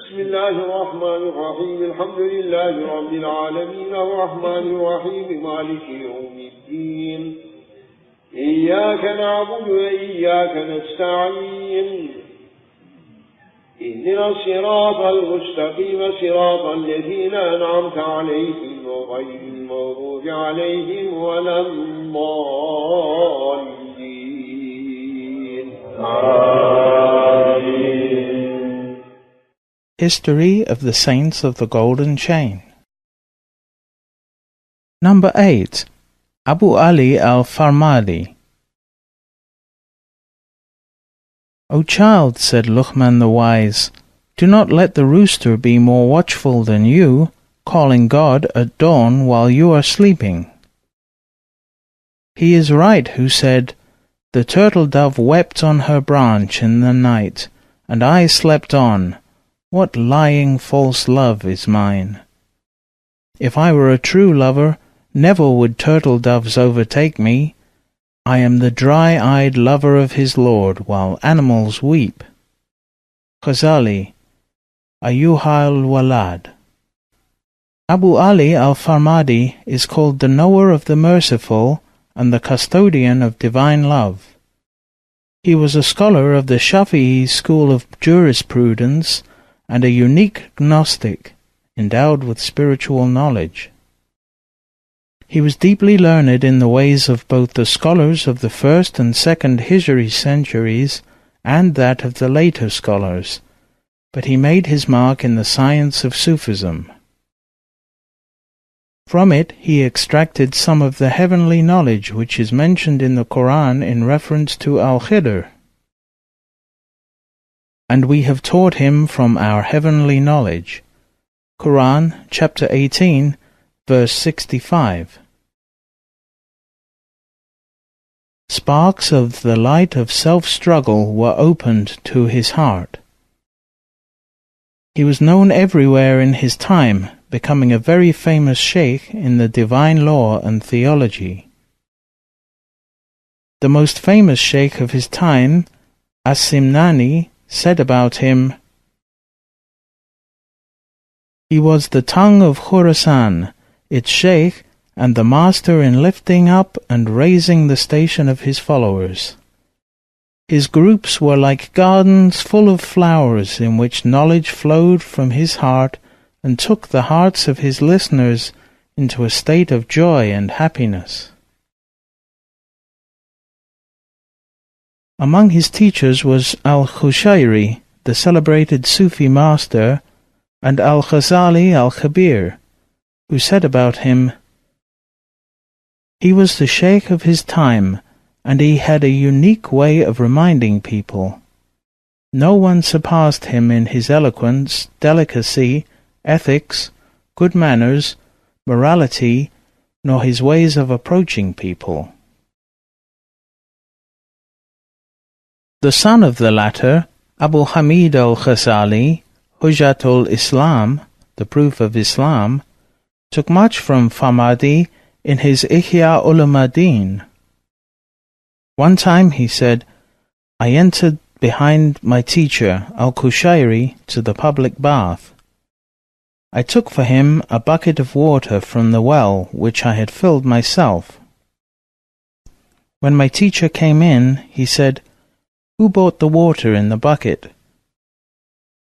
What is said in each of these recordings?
بسم الله الرحمن الرحيم الحمد لله رب العالمين الرحمن الرحيم مالك يوم الدين إياك نعبد وإياك نستعين اهدنا الصراط المستقيم صراط الذين أنعمت عليهم غير المغضوب عليهم ولا الضالين. History of the Saints of the Golden Chain. Number 8. Abu Ali al-Farmadi. O child, said Luqman the wise, do not let the rooster be more watchful than you, calling God at dawn while you are sleeping. He is right who said, the turtle-dove wept on her branch in the night, and I slept on. What lying false love is mine? If I were a true lover, never would turtle-doves overtake me. I am the dry-eyed lover of his Lord, while animals weep. Ghazali, Ayyuha al-Walad. Abu Ali al-Farmadi is called the knower of the merciful and the custodian of divine love. He was a scholar of the Shafi'i school of jurisprudence and a unique Gnostic, endowed with spiritual knowledge. He was deeply learned in the ways of both the scholars of the 1st and 2nd Hijri centuries and that of the later scholars, but he made his mark in the science of Sufism. From it he extracted some of the heavenly knowledge which is mentioned in the Quran in reference to al-Khidr. And we have taught him from our heavenly knowledge. Quran, chapter 18, verse 65. Sparks of the light of self-struggle were opened to his heart. He was known everywhere in his time, becoming a very famous sheikh in the divine law and theology. The most famous sheikh of his time, As-Simnani, said about him, he was the tongue of Khurasan, its sheikh, and the master in lifting up and raising the station of his followers. His groups were like gardens full of flowers in which knowledge flowed from his heart and took the hearts of his listeners into a state of joy and happiness. Among his teachers was al-Qushayri, the celebrated Sufi master, and al-Ghazali al-Kabir, who said about him, he was the sheikh of his time, and he had a unique way of reminding people. No one surpassed him in his eloquence, delicacy, ethics, good manners, morality, nor his ways of approaching people. The son of the latter, Abu Hamid al-Ghazali, Hujjatul Islam, the proof of Islam, took much from Farmadi in his Ihya Ulumuddin. One time he said, I entered behind my teacher, al-Qushayri, to the public bath. I took for him a bucket of water from the well which I had filled myself. When my teacher came in, he said, who brought the water in the bucket?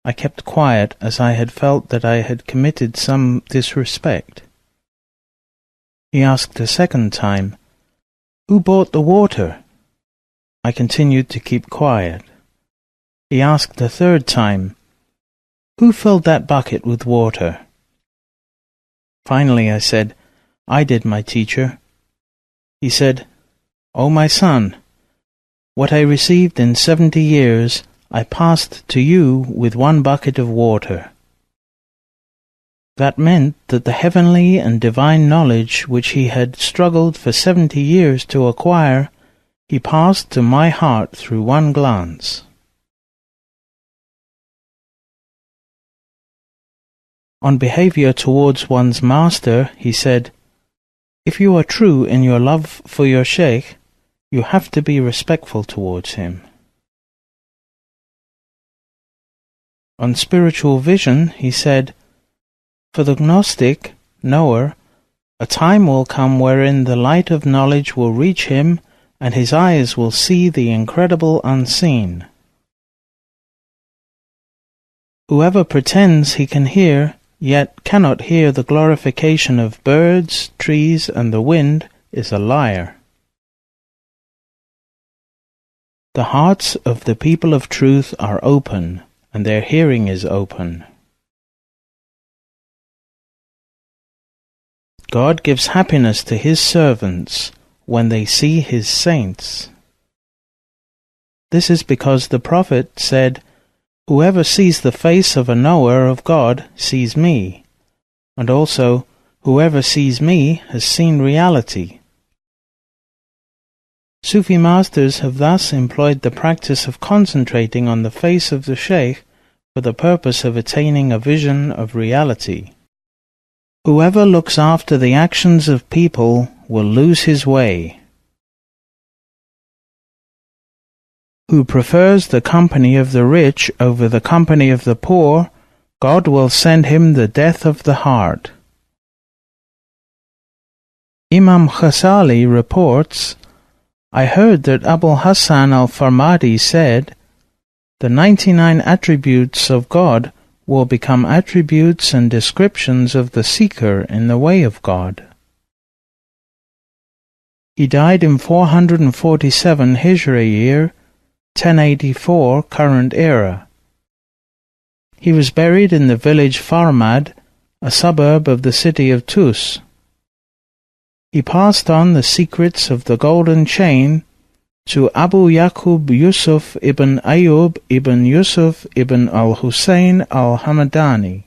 I kept quiet, as I had felt that I had committed some disrespect. He asked a second time, who brought the water? I continued to keep quiet. He asked a third time, who filled that bucket with water? Finally I said, I did, my teacher. He said, O my son, what I received in 70 years, I passed to you with one bucket of water. That meant that the heavenly and divine knowledge which he had struggled for 70 years to acquire, he passed to my heart through one glance. On behavior towards one's master, he said, if you are true in your love for your sheikh, you have to be respectful towards him. On spiritual vision, he said, "For the Gnostic, knower, a time will come wherein the light of knowledge will reach him, and his eyes will see the incredible unseen. Whoever pretends he can hear, yet cannot hear the glorification of birds, trees, and the wind, is a liar." The hearts of the people of truth are open, and their hearing is open. God gives happiness to His servants when they see His saints. This is because the Prophet said, "Whoever sees the face of a knower of God sees me," and also, "Whoever sees me has seen reality." Sufi masters have thus employed the practice of concentrating on the face of the Shaykh for the purpose of attaining a vision of reality. Whoever looks after the actions of people will lose his way. Who prefers the company of the rich over the company of the poor, God will send him the death of the heart. Imam Ghazali reports, "I heard that Abul Hassan al-Farmadi said, 'The 99 attributes of God will become attributes and descriptions of the seeker in the way of God.'" He died in 447 Hijri year, 1084 current era. He was buried in the village Farmad, a suburb of the city of Tus. He passed on the secrets of the golden chain to Abu Yaqub Yusuf ibn Ayyub ibn Yusuf ibn al-Hussein al-Hamadani.